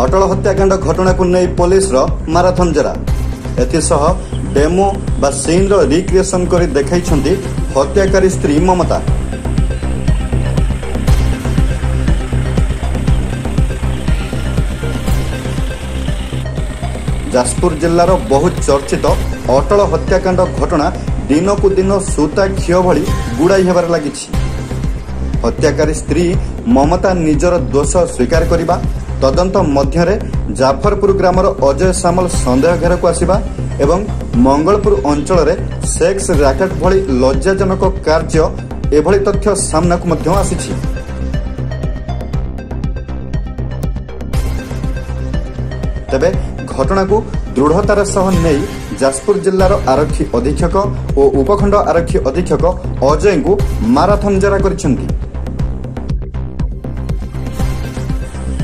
अटल हत्याकांड घटना को नहीं पुलिस माराथन जरा एसह डेमो बा सीन रिक्रिएशन कर देखाई हत्याकारी स्त्री ममता। जाजपुर जिलार बहुत चर्चित अटल हत्याकांड घटना दिन को दिन सूता खियो भली गुड़ाई हेबार लगी। हत्याकारी स्त्री ममता निजर दोष स्वीकार करने तदंत मध्य जाफरपुर ग्रामर अजय सामल संदेह घेर को आसवा एवं मंगलपुर अंचल में सेक्स रैकेट भली लज्जाजनक कार्य एभली तथ्य सामना को आसी। तेबे घटना को दृढ़तार सह नहीं जाजपुर जिलार आरक्षी अधीक्षक और उपखंड आरक्षी अधीक्षक अजय को माराथन जरा कर।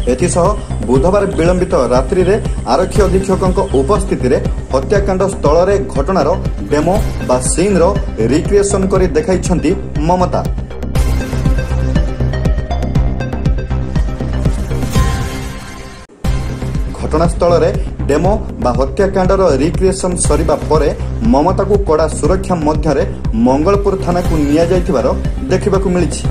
एथिसह बुधवार विलंबित रात्रि रे आरक्षी अधीक्षक उपस्थिति रे हत्याकांड स्थल रे घटनार डेमो बा सीन रिक्रिएशन कर देखाई ममता। घटनास्थल रे डेमो बा हत्याकांडर रिक्रिएशन सरिबा परे ममता को कड़ा सुरक्षा मध्य मंगलपुर थाना को निया जाइथिबार देखिबाकू मिलिछि।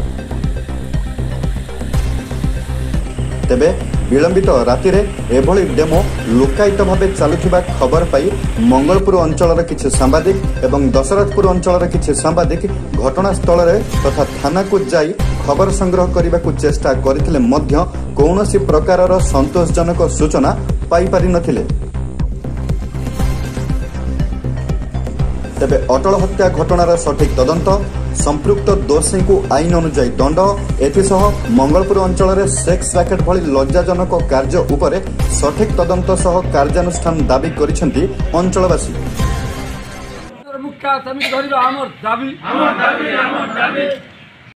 तेबे विलंबित राति एभली डेमो लुकायित भाव चलुवा खबर पाई मंगलपुर अंचल किछि सांबादिक एवं दशरथपुर अंचल किछि सांबादिक घटनास्थल तथा थाना को जाई खबर संग्रह करने को चेष्टा करथिले मध्य कौनसी प्रकारर संतोषजनक सूचना पाई पारि नथिले। तेबे अटल हत्या घटनार सठिक तदंत संपृक्त दोषी को आईन अनुजाई दंड एथिसह मंगलपुर अंचल में सेक्स रैकेट भली लज्जाजनक कार्य उपरे सठिक तदंत सह कार्यानुष्ठान दाबी करिसेंती अंचलवासी। मुख्य दाबी